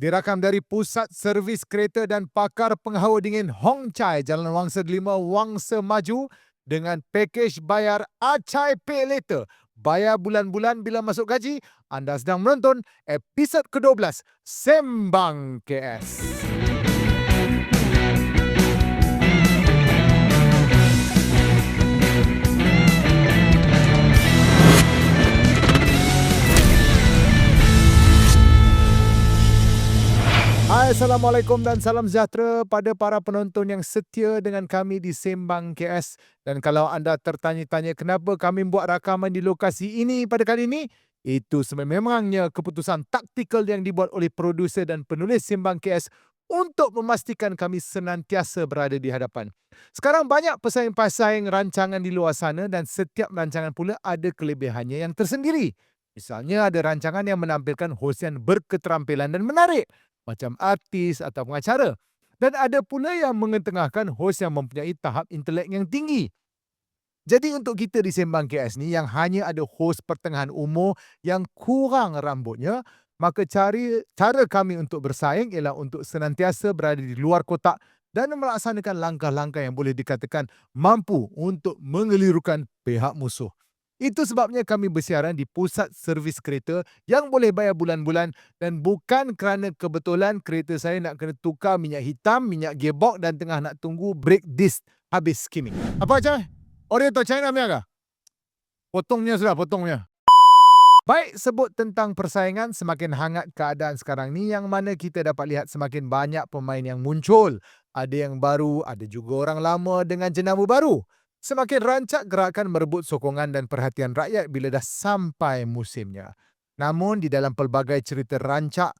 Dirakam dari Pusat Servis Kereta dan Pakar Penghawa Dingin Hong Chai, Jalan Wangsa 5, Wangsa Maju dengan pakej bayar Acai Pay Later. Bayar bulan-bulan bila masuk gaji. Anda sedang menonton episod ke-12 Sembang KS. Hai, Assalamualaikum dan salam sejahtera pada para penonton yang setia dengan kami di Sembang KS. Dan kalau anda tertanya-tanya kenapa kami buat rakaman di lokasi ini pada kali ini, itu sememangnya keputusan taktikal yang dibuat oleh produser dan penulis Sembang KS untuk memastikan kami senantiasa berada di hadapan. Sekarang banyak pesaing-pesaing rancangan di luar sana dan setiap rancangan pula ada kelebihannya yang tersendiri. Misalnya ada rancangan yang menampilkan hos yang berketerampilan dan menarik, macam artis atau pengacara. Dan ada pula yang mengetengahkan hos yang mempunyai tahap intelek yang tinggi. Jadi untuk kita di Sembang KS ni yang hanya ada hos pertengahan umur yang kurang rambutnya, maka cara kami untuk bersaing ialah untuk senantiasa berada di luar kotak dan melaksanakan langkah-langkah yang boleh dikatakan mampu untuk mengelirukan pihak musuh. Itu sebabnya kami bersiaran di pusat servis kereta yang boleh bayar bulan-bulan dan bukan kerana kebetulan kereta saya nak kena tukar minyak hitam, minyak gearbox dan tengah nak tunggu brake disc habis skimming. Apa Cai? Oriental China punya kah? Potongnya sudah, potongnya. Baik, sebut tentang persaingan, semakin hangat keadaan sekarang ni yang mana kita dapat lihat semakin banyak pemain yang muncul. Ada yang baru, ada juga orang lama dengan jenama baru. Semakin rancak gerakan merebut sokongan dan perhatian rakyat bila dah sampai musimnya. Namun di dalam pelbagai cerita rancak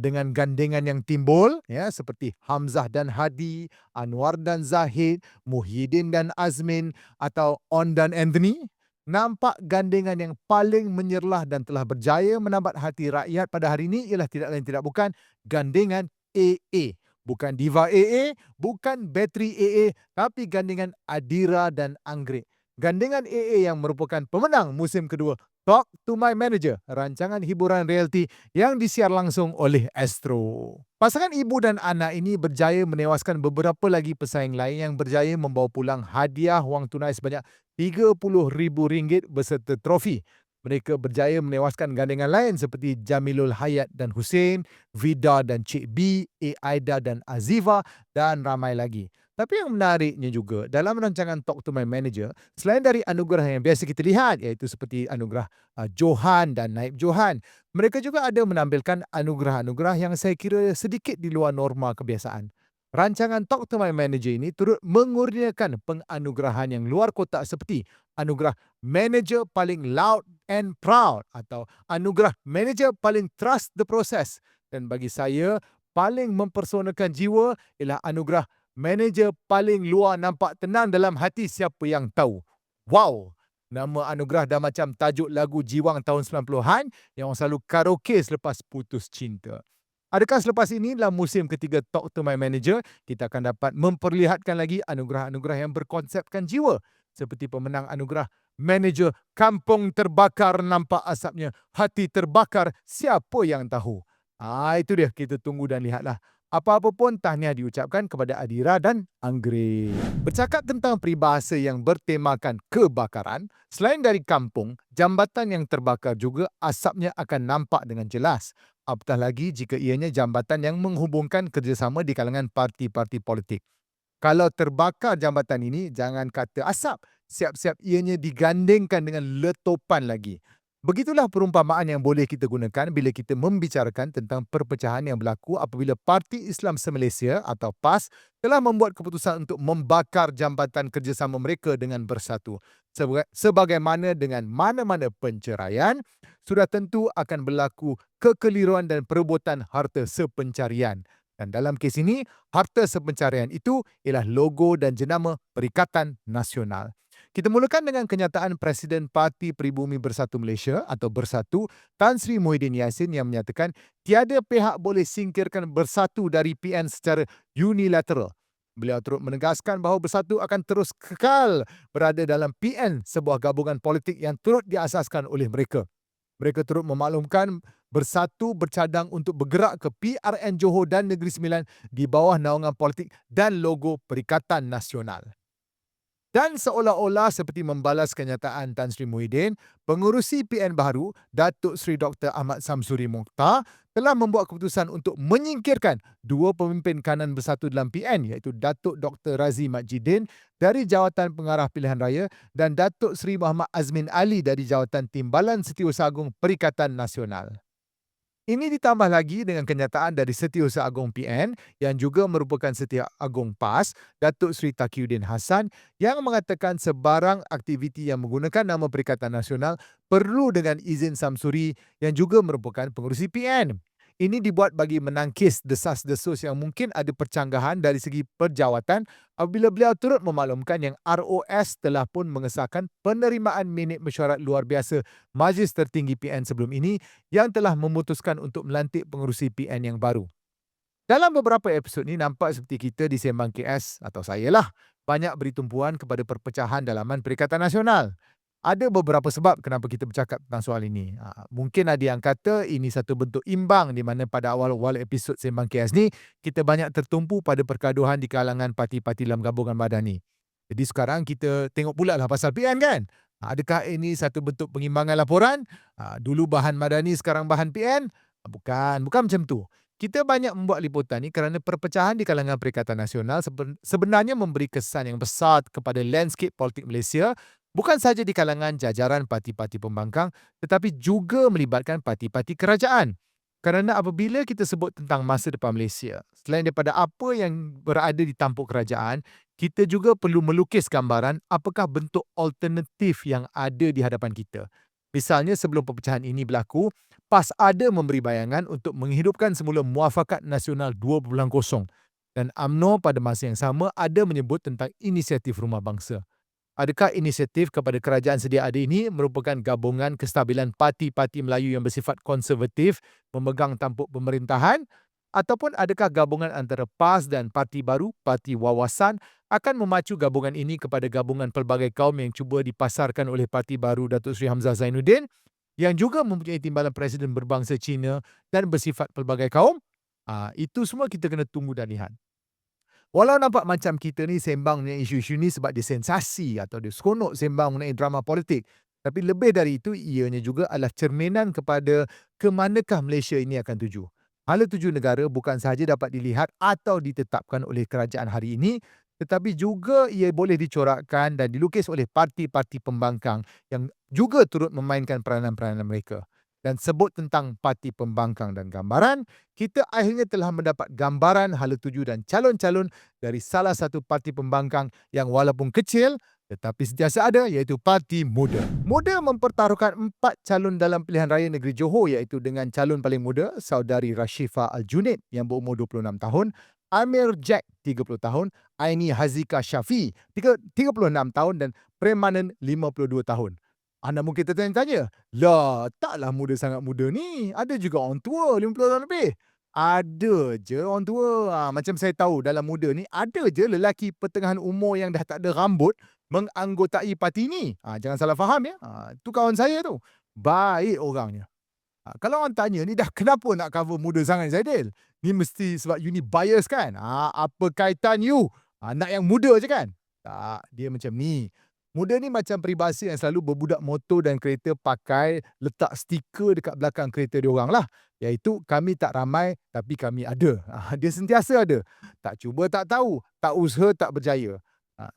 dengan gandengan yang timbul ya seperti Hamzah dan Hadi, Anwar dan Zahid, Muhyiddin dan Azmin atau On dan Anthony, nampak gandengan yang paling menyerlah dan telah berjaya menambat hati rakyat pada hari ini ialah tidak lain tidak bukan gandengan AA. Bukan Diva AA, bukan Bateri AA, tapi gandengan Adira dan Anggrek. Gandengan AA yang merupakan pemenang musim kedua Talk to My Manager, rancangan hiburan realiti yang disiar langsung oleh Astro. Pasangan ibu dan anak ini berjaya menewaskan beberapa lagi pesaing lain yang berjaya membawa pulang hadiah wang tunai sebanyak RM30,000 beserta trofi. Mereka berjaya menewaskan gandengan lain seperti Jamilul Hayat dan Hussein, Vida dan Cik B, Aida dan Azifa dan ramai lagi. Tapi yang menariknya juga, dalam rancangan Talk to My Manager, selain dari anugerah yang biasa kita lihat, iaitu seperti anugerah Johan dan Naib Johan, mereka juga ada menampilkan anugerah-anugerah yang saya kira sedikit di luar norma kebiasaan. Rancangan Talk to My Manager ini turut mengurniakan penganugerahan yang luar kotak seperti anugerah Manager paling loud and proud atau anugerah Manager paling trust the process. Dan bagi saya, paling mempersonakan jiwa ialah anugerah Manager paling luar nampak tenang dalam hati siapa yang tahu. Wow! Nama anugerah dah macam tajuk lagu Jiwang tahun 90-an yang orang selalu karaoke selepas putus cinta. Adakah selepas ini dalam musim ketiga Talk to My Manager, kita akan dapat memperlihatkan lagi anugerah-anugerah yang berkonsepkan jiwa seperti pemenang anugerah Manager Kampung Terbakar Nampak Asapnya, Hati Terbakar Siapa Yang Tahu. Itu dia, kita tunggu dan lihatlah. Apa-apa pun tahniah diucapkan kepada Adira dan Anggrek. Bercakap tentang peribahasa yang bertemakan kebakaran, selain dari kampung, jambatan yang terbakar juga asapnya akan nampak dengan jelas. Apatah lagi jika ianya jambatan yang menghubungkan kerjasama di kalangan parti-parti politik. Kalau terbakar jambatan ini, jangan kata asap, siap-siap ianya digandingkan dengan letupan lagi. Begitulah perumpamaan yang boleh kita gunakan bila kita membicarakan tentang perpecahan yang berlaku apabila Parti Islam Se-Malaysia atau PAS telah membuat keputusan untuk membakar jambatan kerjasama mereka dengan Bersatu. Sebagaimana dengan mana-mana penceraian, sudah tentu akan berlaku kekeliruan dan perebutan harta sepencarian. Dan dalam kes ini, harta sepencarian itu ialah logo dan jenama Perikatan Nasional. Kita mulakan dengan kenyataan Presiden Parti Peribumi Bersatu Malaysia atau Bersatu, Tan Sri Muhyiddin Yassin yang menyatakan tiada pihak boleh singkirkan Bersatu dari PN secara unilateral. Beliau turut menegaskan bahawa Bersatu akan terus kekal berada dalam PN, sebuah gabungan politik yang turut diasaskan oleh mereka. Mereka turut memaklumkan bersatu bercadang untuk bergerak ke PRN Johor dan Negeri Sembilan di bawah naungan politik dan logo Perikatan Nasional. Dan seolah-olah seperti membalas kenyataan Tan Sri Muhyiddin, pengurusi PN baru, Datuk Seri Dr. Ahmad Samsuri Mokhtar, telah membuat keputusan untuk menyingkirkan dua pemimpin kanan bersatu dalam PN iaitu Datuk Dr. Razi Majidin dari Jawatan Pengarah Pilihan Raya dan Datuk Seri Muhammad Azmin Ali dari Jawatan Timbalan Setiausaha Agung Perikatan Nasional. Ini ditambah lagi dengan kenyataan dari Setiausaha Agung PN yang juga merupakan Setiausaha Agung PAS, Datuk Seri Taqiyuddin Hassan, yang mengatakan sebarang aktiviti yang menggunakan nama Perikatan Nasional perlu dengan izin Samsuri yang juga merupakan pengurusi PN. Ini dibuat bagi menangkis desas-desus yang mungkin ada percanggahan dari segi perjawatan apabila beliau turut memaklumkan yang ROS telah pun mengesahkan penerimaan minit mesyuarat luar biasa Majlis Tertinggi PN sebelum ini yang telah memutuskan untuk melantik pengurusi PN yang baru. Dalam beberapa episod ni nampak seperti kita di Sembang KS atau saya lah banyak beri tumpuan kepada perpecahan dalaman Perikatan Nasional. Ada beberapa sebab kenapa kita bercakap tentang soal ini. Mungkin ada yang kata ini satu bentuk imbang di mana pada awal-awal episod Sembang KS ni kita banyak tertumpu pada pergaduhan di kalangan parti-parti dalam gabungan Madani. Jadi sekarang kita tengok pula lah pasal PN kan. Adakah ini satu bentuk pengimbangan laporan? Dulu bahan Madani sekarang bahan PN? Bukan macam tu. Kita banyak membuat liputan ni kerana perpecahan di kalangan Perikatan Nasional sebenarnya memberi kesan yang besar kepada landscape politik Malaysia, bukan sahaja di kalangan jajaran parti-parti pembangkang tetapi juga melibatkan parti-parti kerajaan. Kerana apabila kita sebut tentang masa depan Malaysia, selain daripada apa yang berada di tampuk kerajaan, kita juga perlu melukis gambaran apakah bentuk alternatif yang ada di hadapan kita. Misalnya sebelum perpecahan ini berlaku, PAS ada memberi bayangan untuk menghidupkan semula Muafakat Nasional 2.0 dan UMNO pada masa yang sama ada menyebut tentang inisiatif Rumah Bangsa. Adakah inisiatif kepada kerajaan sedia ada ini merupakan gabungan kestabilan parti-parti Melayu yang bersifat konservatif memegang tampuk pemerintahan? Ataupun adakah gabungan antara PAS dan parti baru, Parti Wawasan, akan memacu gabungan ini kepada gabungan pelbagai kaum yang cuba dipasarkan oleh parti baru Datuk Seri Hamzah Zainuddin yang juga mempunyai timbalan Presiden berbangsa Cina dan bersifat pelbagai kaum? Itu semua kita kena tunggu dan lihat. Walau nampak macam kita ni sembang mengenai isu-isu ni sebab dia sensasi atau dia seronok sembang mengenai drama politik. Tapi lebih dari itu, ianya juga adalah cerminan kepada ke manakah Malaysia ini akan tuju. Hala tuju negara bukan sahaja dapat dilihat atau ditetapkan oleh kerajaan hari ini, tetapi juga ia boleh dicorakkan dan dilukis oleh parti-parti pembangkang yang juga turut memainkan peranan-peranan mereka. Dan sebut tentang parti pembangkang dan gambaran, kita akhirnya telah mendapat gambaran hala tuju dan calon-calon dari salah satu parti pembangkang yang walaupun kecil tetapi sentiasa ada iaitu Parti Muda. Muda mempertaruhkan 4 calon dalam pilihan raya negeri Johor iaitu dengan calon paling muda Saudari Rashifah Al-Junaid yang berumur 26 tahun, Amir Jack 30 tahun, Aini Hazika Syafi 36 tahun dan Premanen 52 tahun. Anda mungkin tertanya-tanya, lah taklah muda sangat muda ni, ada juga orang tua 50 tahun lebih. Ada je orang tua. Macam saya tahu dalam muda ni, ada je lelaki pertengahan umur yang dah tak ada rambut menganggotai parti ni. Jangan salah faham ya. Tu kawan saya tu. Baik orangnya. Kalau orang tanya ni dah kenapa nak cover muda sangat Zaidil? Ni mesti sebab you ni bias kan? Apa kaitan you? Nak yang muda je kan? Tak, dia macam ni. Muda ni macam peribahasa yang selalu berbudak motor dan kereta pakai letak stiker dekat belakang kereta diorang lah. Iaitu kami tak ramai tapi kami ada. Dia sentiasa ada. Tak cuba tak tahu. Tak usaha tak berjaya.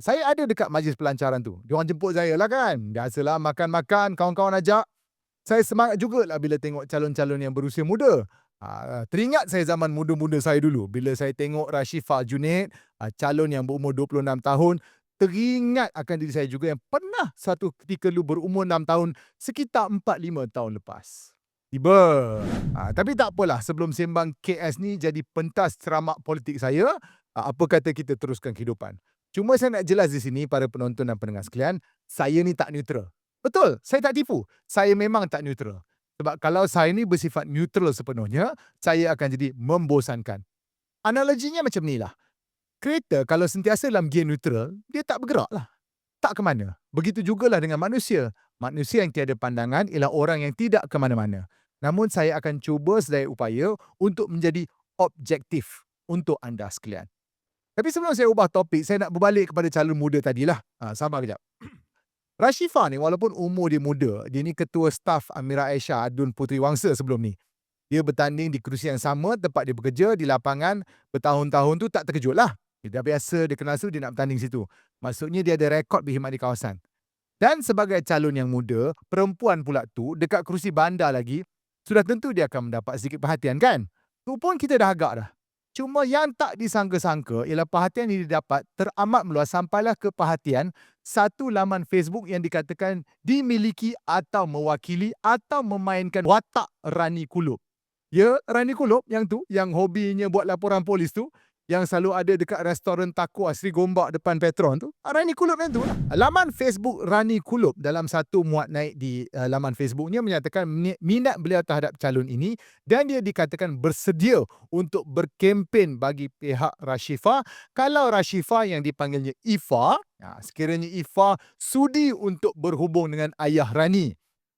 Saya ada dekat majlis pelancaran tu. Diorang jemput saya lah kan. Biasalah makan-makan, kawan-kawan ajak. Saya semangat jugalah bila tengok calon-calon yang berusia muda. Teringat saya zaman muda-muda saya dulu. Bila saya tengok Rashifah Junaid, calon yang berumur 26 tahun, teringat akan diri saya juga yang pernah satu ketika dulu berumur 6 tahun sekitar 4-5 tahun lepas. Tiba. Tapi tak apalah, sebelum sembang KS ni jadi pentas ceramak politik saya, apa kata kita teruskan kehidupan. Cuma saya nak jelas di sini para penonton dan pendengar sekalian, saya ni tak neutral. Betul, saya tak tipu. Saya memang tak neutral. Sebab kalau saya ni bersifat neutral sepenuhnya, saya akan jadi membosankan. Analoginya macam ni lah. Kereta kalau sentiasa dalam gear neutral, dia tak bergerak lah. tak ke mana. Begitu jugalah dengan manusia. Manusia yang tiada pandangan ialah orang yang tidak ke mana-mana. Namun saya akan cuba sedaya upaya untuk menjadi objektif untuk anda sekalian. Tapi sebelum saya ubah topik, saya nak berbalik kepada calon muda tadilah. Sabar kejap. Rashifa ni walaupun umur dia muda, dia ni ketua staf Amira Aisyah Adun Puteri Wangsa sebelum ni. Dia bertanding di kerusi yang sama tempat dia bekerja di lapangan bertahun-tahun tu tak terkejut lah. Dia dah biasa, dia kenal dia nak bertanding situ. Maksudnya dia ada rekod berkhidmat di kawasan. Dan sebagai calon yang muda, perempuan pula tu dekat kerusi bandar lagi, sudah tentu dia akan mendapat sedikit perhatian kan? Tu pun kita dah agak dah. Cuma yang tak disangka-sangka ialah perhatian yang didapat teramat meluas sampailah ke perhatian satu laman Facebook yang dikatakan dimiliki atau mewakili atau memainkan watak Rani Kulub. Ya, Rani Kulub yang tu, yang hobinya buat laporan polis tu, yang selalu ada dekat restoran taco Asri Gombak depan Petron tu, Rani Kulub yang tu lah. Laman Facebook Rani Kulub dalam satu muat naik di laman Facebooknya menyatakan minat beliau terhadap calon ini dan dia dikatakan bersedia untuk berkempen bagi pihak Rashifa kalau Rashifa yang dipanggilnya Ifa, sekiranya Ifa sudi untuk berhubung dengan ayah Rani.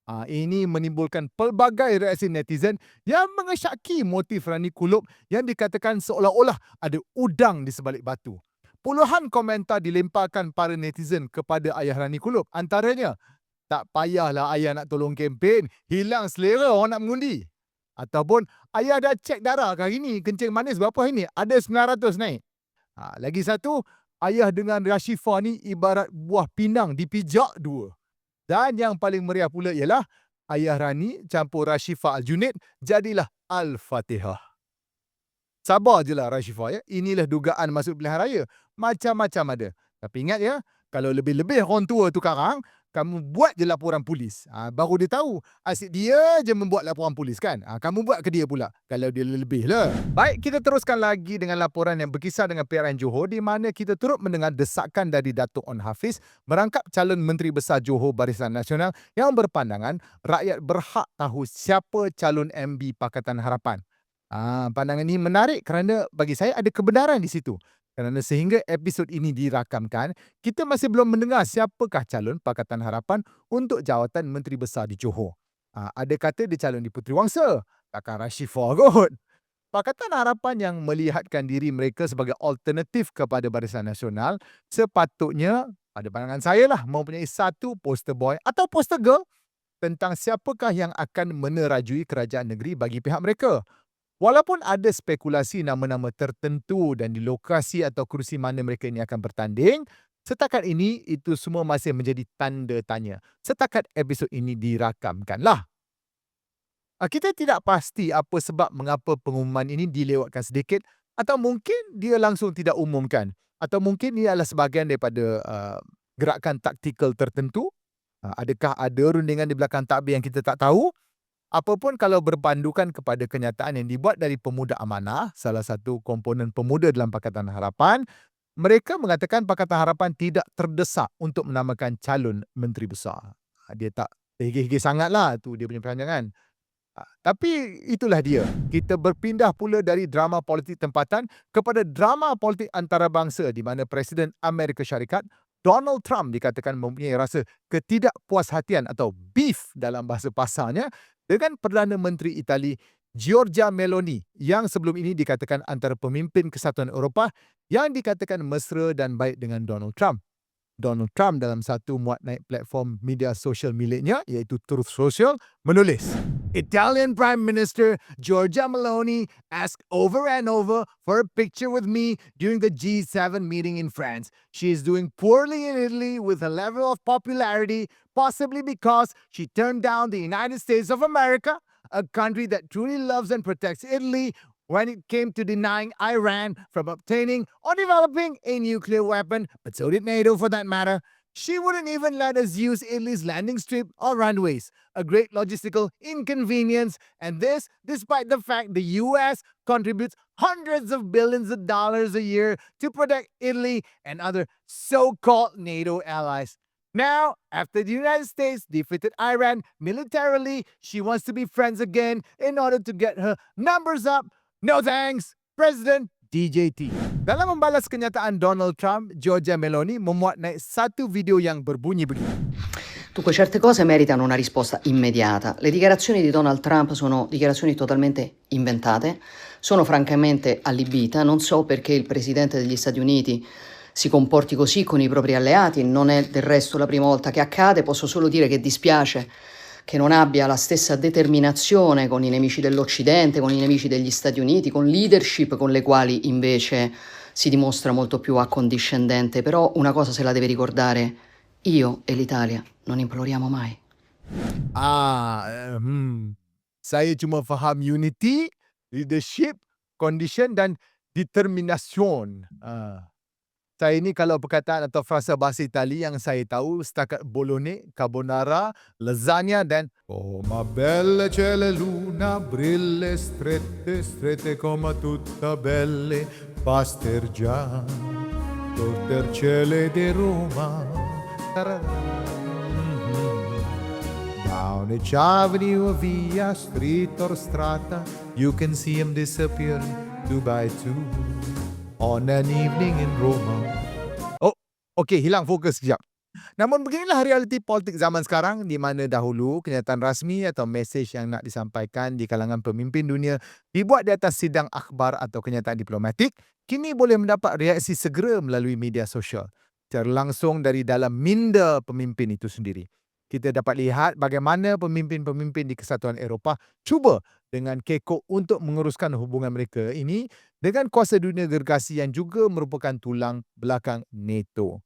Ini menimbulkan pelbagai reaksi netizen yang mengesyaki motif Rani Kulub yang dikatakan seolah-olah ada udang di sebalik batu. Puluhan komentar dilemparkan para netizen kepada ayah Rani Kulub. Antaranya, tak payahlah ayah nak tolong kempen, hilang selera orang nak mengundi. Ataupun, ayah dah cek darah ke hari ni, kencing manis berapa hari ni? Ada 900 naik. Lagi satu, ayah dengan Rashifa ni ibarat buah pinang dipijak dua. Dan yang paling meriah pula ialah ayah Rani campur Rashifa Al-Junaid jadilah Al-Fatihah. Sabar je lah Rashifa ya. Inilah dugaan masuk pilihan raya. Macam-macam ada. Tapi ingat ya, kalau lebih-lebih orang tua tu karang, kamu buat je laporan polis. Baru dia tahu. Asyik dia je membuat laporan polis kan. Kamu buat ke dia pula. Kalau dia lebih lah. Baik, kita teruskan lagi dengan laporan yang berkisar dengan PRN Johor di mana kita turut mendengar desakan dari Datuk On Hafiz merangkap calon Menteri Besar Johor Barisan Nasional yang berpandangan rakyat berhak tahu siapa calon MB Pakatan Harapan. Pandangan ini menarik kerana bagi saya ada kebenaran di situ. Kerana sehingga episod ini dirakamkan, kita masih belum mendengar siapakah calon Pakatan Harapan untuk jawatan Menteri Besar di Johor. Ada kata dia calon di Puteri Wangsa, takkan Rashifa kot. Pakatan Harapan yang melihatkan diri mereka sebagai alternatif kepada Barisan Nasional sepatutnya, pada pandangan saya lah, mempunyai satu poster boy atau poster girl tentang siapakah yang akan menerajui kerajaan negeri bagi pihak mereka. Walaupun ada spekulasi nama-nama tertentu dan di lokasi atau kerusi mana mereka ini akan bertanding, setakat ini itu semua masih menjadi tanda tanya. Setakat episod ini dirakamkanlah. Kita tidak pasti apa sebab mengapa pengumuman ini dilewatkan sedikit atau mungkin dia langsung tidak umumkan atau mungkin ia adalah sebahagian daripada gerakan taktikal tertentu. Adakah ada rundingan di belakang takbir yang kita tak tahu? Apapun kalau berpandukan kepada kenyataan yang dibuat dari Pemuda Amanah, salah satu komponen pemuda dalam Pakatan Harapan, mereka mengatakan Pakatan Harapan tidak terdesak untuk menamakan calon Menteri Besar. Dia tak terhigi-higi sangatlah, tu dia punya perancangan. Tapi itulah dia. Kita berpindah pula dari drama politik tempatan kepada drama politik antarabangsa di mana Presiden Amerika Syarikat Donald Trump dikatakan mempunyai rasa ketidakpuashatian atau beef dalam bahasa pasarnya dengan Perdana Menteri Itali Giorgia Meloni yang sebelum ini dikatakan antara pemimpin Kesatuan Eropah yang dikatakan mesra dan baik dengan Donald Trump. Donald Trump dalam satu muat naik platform media sosial miliknya iaitu Truth Social menulis, Italian Prime Minister Giorgia Meloni asked over and over for a picture with me during the G7 meeting in France. She is doing poorly in Italy with a level of popularity, possibly because she turned down the United States of America, a country that truly loves and protects Italy, when it came to denying Iran from obtaining or developing a nuclear weapon, but so did NATO for that matter. She wouldn't even let us use Italy's landing strip or runways, a great logistical inconvenience, and this despite the fact the US contributes hundreds of billions of dollars a year to protect Italy and other so-called NATO allies. Now, after the United States defeated Iran militarily, she wants to be friends again in order to get her numbers up. No thanks. President, DJT. Dalam membalas kenyataan Donald Trump, Giorgia Meloni memuat naik satu video yang berbunyi begini. Dunque, certe cose meritano una risposta immediata. Le dichiarazioni di Donald Trump sono dichiarazioni totalmente inventate, sono francamente allibita, non so perché il Presidente degli Stati Uniti si comporti così con i propri alleati, non è del resto la prima volta che accade, posso solo dire che dispiace che non abbia la stessa determinazione con i nemici dell'Occidente, con i nemici degli Stati Uniti, con leadership con le quali invece si dimostra molto più accondiscendente, però una cosa se la deve ricordare, io e l'Italia non imploriamo mai. Saya cuma faham unity, leadership, condition dan determination. Saya ni kalau perkataan atau frasa bahasa Itali yang saya tahu setakat bolone, carbonara, lasagna dan oh ma belle c'è la luna brille strette strette come tutta belle Pasteggiare tortercele di Roma. Down each avenue, via, street or strata, you can see him disappear two by two on an evening in Roma. Oh, okey, hilang fokus sekejap. Namun beginilah realiti politik zaman sekarang di mana dahulu kenyataan rasmi atau mesej yang nak disampaikan di kalangan pemimpin dunia dibuat di atas sidang akhbar atau kenyataan diplomatik, kini boleh mendapat reaksi segera melalui media sosial, secara langsung dari dalam minda pemimpin itu sendiri. Kita dapat lihat bagaimana pemimpin-pemimpin di Kesatuan Eropah cuba dengan kekok untuk menguruskan hubungan mereka ini dengan kuasa dunia gergasi yang juga merupakan tulang belakang NATO.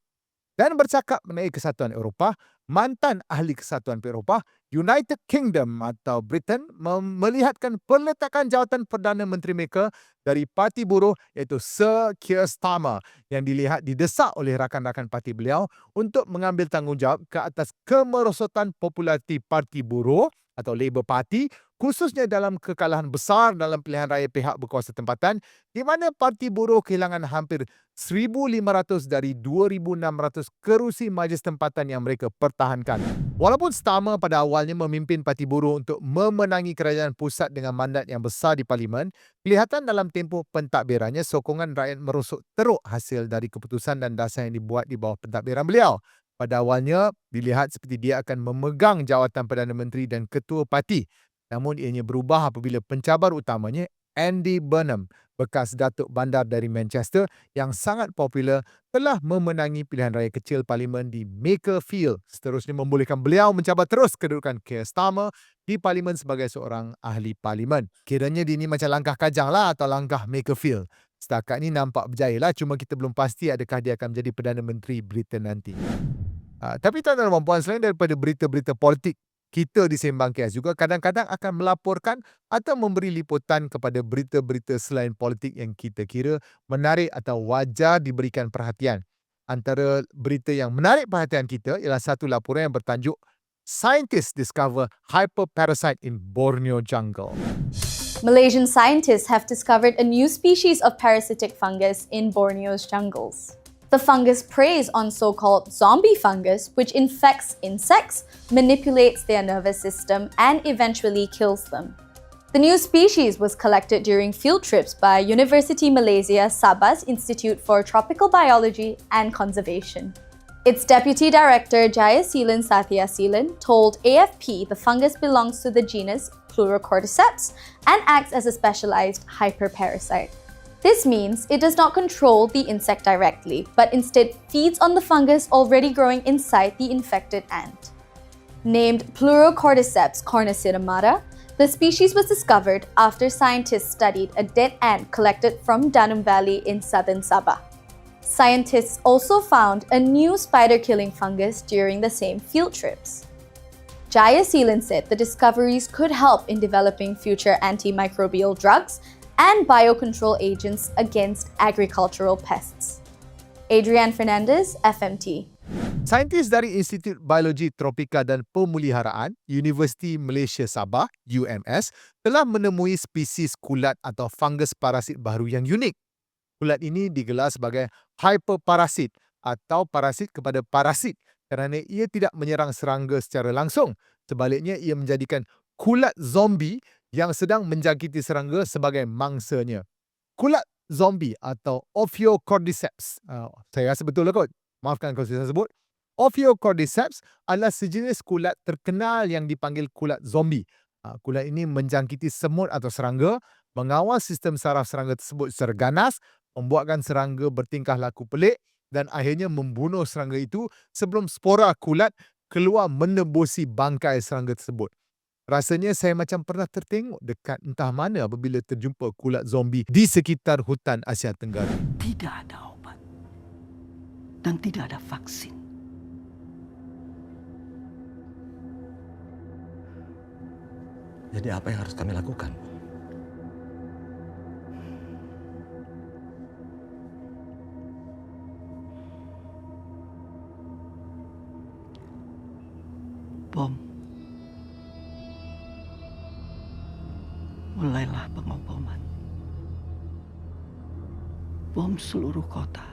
Dan bercakap mengenai Kesatuan Eropah, mantan ahli Kesatuan Eropah, United Kingdom atau Britain melihatkan peletakan jawatan Perdana Menteri mereka dari Parti Buruh iaitu Sir Keir Starmer yang dilihat didesak oleh rakan-rakan parti beliau untuk mengambil tanggungjawab ke atas kemerosotan populariti Parti Buruh atau Labour Party, khususnya dalam kekalahan besar dalam pilihan raya pihak berkuasa tempatan di mana Parti Buruh kehilangan hampir 1,500 dari 2,600 kerusi majlis tempatan yang mereka pertahankan. Walaupun Starmer pada awalnya memimpin Parti Buruh untuk memenangi kerajaan pusat dengan mandat yang besar di Parlimen, kelihatan dalam tempoh pentadbirannya sokongan rakyat merosot teruk hasil dari keputusan dan dasar yang dibuat di bawah pentadbiran beliau. Pada awalnya, dilihat seperti dia akan memegang jawatan Perdana Menteri dan Ketua Parti. Namun ianya berubah apabila pencabar utamanya, Andy Burnham, bekas Datuk Bandar dari Manchester yang sangat popular, telah memenangi pilihan raya kecil Parlimen di Makerfield, seterusnya membolehkan beliau mencabar terus kedudukan Keir Starmer di Parlimen sebagai seorang ahli Parlimen. Kiranya ini macam langkah kajang lah atau langkah Makerfield. Setakat ni nampak berjaya lah, cuma kita belum pasti adakah dia akan menjadi Perdana Menteri Britain nanti. Tapi tuan-tuan dan puan-puan, selain daripada berita-berita politik, kita di Sembang KS juga kadang-kadang akan melaporkan atau memberi liputan kepada berita-berita selain politik yang kita kira menarik atau wajar diberikan perhatian. Antara berita yang menarik perhatian kita ialah satu laporan yang bertajuk Scientists Discover Hyperparasite in Borneo Jungle. Malaysian scientists have discovered a new species of parasitic fungus in Borneo's jungles. The fungus preys on so-called zombie fungus, which infects insects, manipulates their nervous system, and eventually kills them. The new species was collected during field trips by University Malaysia Sabah's Institute for Tropical Biology and Conservation. Its Deputy Director Jayasilan Sathiasilan told AFP the fungus belongs to the genus Pleurocordyceps and acts as a specialized hyperparasite. This means it does not control the insect directly, but instead feeds on the fungus already growing inside the infected ant. Named Pleurocordyceps cornicidemata, the species was discovered after scientists studied a dead ant collected from Danum Valley in southern Sabah. Scientists also found a new spider-killing fungus during the same field trips. Jayasilan said the discoveries could help in developing future antimicrobial drugs and biocontrol agents against agricultural pests. Adrian Fernandez, FMT. Saintis dari Institut Biologi Tropika dan Pemeliharaan Universiti Malaysia Sabah, UMS, telah menemui spesies kulat atau fungus parasit baru yang unik. Kulat ini digelar sebagai hyperparasit atau parasit kepada parasit kerana ia tidak menyerang serangga secara langsung. Sebaliknya, ia menjadikan kulat zombie yang sedang menjangkiti serangga sebagai mangsanya. Kulat zombie atau Ophiocordyceps. Saya rasa betul lah kot. Maafkan kalau saya sebut. Ophiocordyceps adalah sejenis kulat terkenal yang dipanggil kulat zombie. Kulat ini menjangkiti semut atau serangga, mengawal sistem saraf serangga tersebut secara ganas, membuatkan serangga bertingkah laku pelik dan akhirnya membunuh serangga itu sebelum spora kulat keluar menembusi bangkai serangga tersebut. Rasanya saya macam pernah tertengok dekat entah mana apabila terjumpa kulat zombie di sekitar hutan Asia Tenggara. Tidak ada obat dan tidak ada vaksin. Jadi apa yang harus kami lakukan? Bom. Mulailah pengoboman. Bom seluruh kota.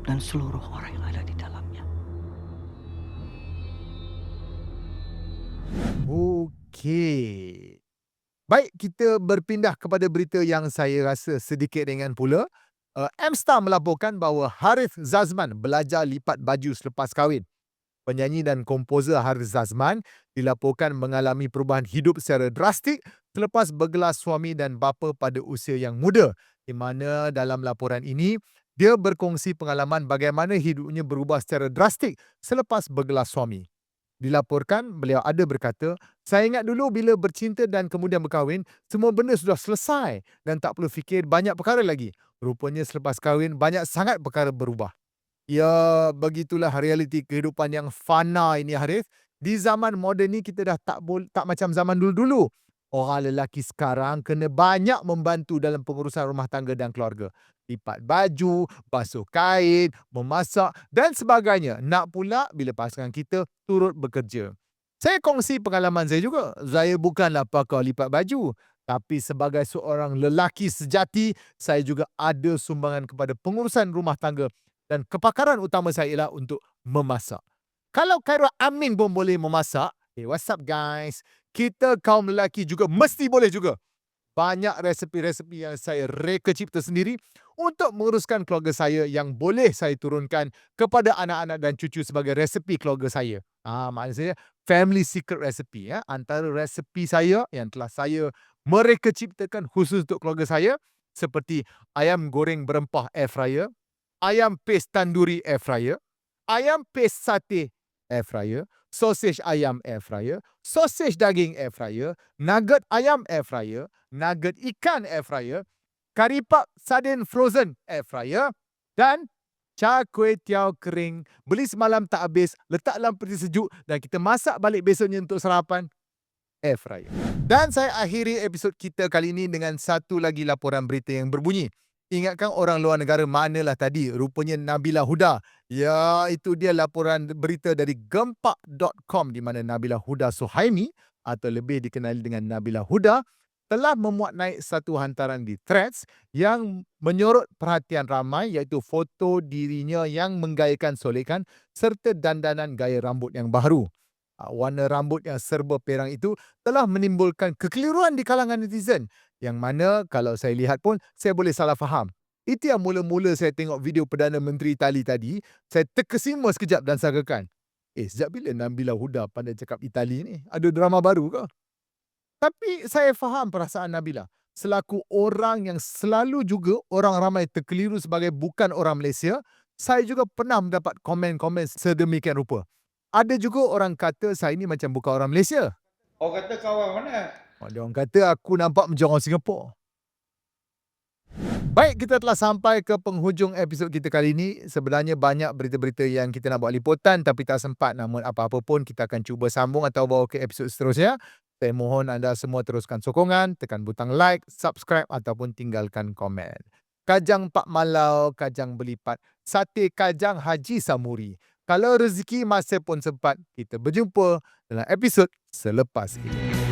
Dan seluruh orang yang ada di dalamnya. Okey. Baik, kita berpindah kepada berita yang saya rasa sedikit ringan pula. M-Star melaporkan bahawa Harith Zazman belajar lipat baju selepas kahwin. Penyanyi dan komposer Harith Zazman dilaporkan mengalami perubahan hidup secara drastik selepas bergelar suami dan bapa pada usia yang muda, di mana dalam laporan ini dia berkongsi pengalaman bagaimana hidupnya berubah secara drastik selepas bergelar suami. Dilaporkan beliau ada berkata, "Saya ingat dulu bila bercinta dan kemudian berkahwin, semua benda sudah selesai dan tak perlu fikir banyak perkara lagi. Rupanya selepas kahwin banyak sangat perkara berubah." Ya, begitulah realiti kehidupan yang fana ini, Harith. Di zaman moden ni kita dah tak macam zaman dulu-dulu. Orang lelaki sekarang kena banyak membantu dalam pengurusan rumah tangga dan keluarga. Lipat baju, basuh kain, memasak dan sebagainya. Nak pula bila pasangan kita turut bekerja. Saya kongsi pengalaman saya juga. Saya bukanlah pakar lipat baju. Tapi sebagai seorang lelaki sejati, saya juga ada sumbangan kepada pengurusan rumah tangga. Dan kepakaran utama saya ialah untuk memasak. Kalau Khairul Amin pun boleh memasak, what's up guys? Kita kaum lelaki juga mesti boleh juga. Banyak resepi-resepi yang saya reka cipta sendiri untuk menguruskan keluarga saya yang boleh saya turunkan kepada anak-anak dan cucu sebagai resepi keluarga saya. Maksudnya family secret recipe. Antara resepi saya yang telah saya mereka ciptakan khusus untuk keluarga saya seperti ayam goreng berempah air fryer, ayam paste tanduri air fryer, ayam paste sate air fryer, sausage ayam air fryer, sausage daging air fryer, nugget ayam air fryer, nugget ikan air fryer, kari pap sardin frozen air fryer dan char kway teow kering. Beli semalam tak habis, letak dalam peti sejuk dan kita masak balik besoknya untuk sarapan, air fryer. Dan saya akhiri episod kita kali ini dengan satu lagi laporan berita yang berbunyi. Ingatkan orang luar negara manalah tadi? Rupanya Nabila Huda. Ya, itu dia laporan berita dari gempak.com di mana Nabila Huda Suhaimi atau lebih dikenali dengan Nabila Huda telah memuat naik satu hantaran di Threads yang menyorot perhatian ramai iaitu foto dirinya yang menggayakan solekan serta dandanan gaya rambut yang baru. Warna rambut yang serba perang itu telah menimbulkan kekeliruan di kalangan netizen yang mana kalau saya lihat pun saya boleh salah faham. Itu yang mula-mula saya tengok video Perdana Menteri Itali tadi, saya terkesima sekejap dan sangkakan, sejak bila Nabila Huda pandai cakap Itali ni? Ada drama baru ke? Tapi saya faham perasaan Nabila. Selaku orang yang selalu juga orang ramai terkeliru sebagai bukan orang Malaysia, saya juga pernah mendapat komen-komen sedemikian rupa. Ada juga orang kata saya ni macam bukan orang Malaysia. Orang kata kau orang mana? Dia orang kata aku nampak macam orang Singapura. Baik, kita telah sampai ke penghujung episod kita kali ini. Sebenarnya banyak berita-berita yang kita nak buat liputan tapi tak sempat. Namun apa-apa pun kita akan cuba sambung atau bawa ke episod seterusnya. Saya mohon anda semua teruskan sokongan, tekan butang like, subscribe ataupun tinggalkan komen. Kajang Pak Malau, kajang belipat, sate kajang Haji Samuri. Kalau rezeki masih pun sempat, kita berjumpa dalam episod selepas ini.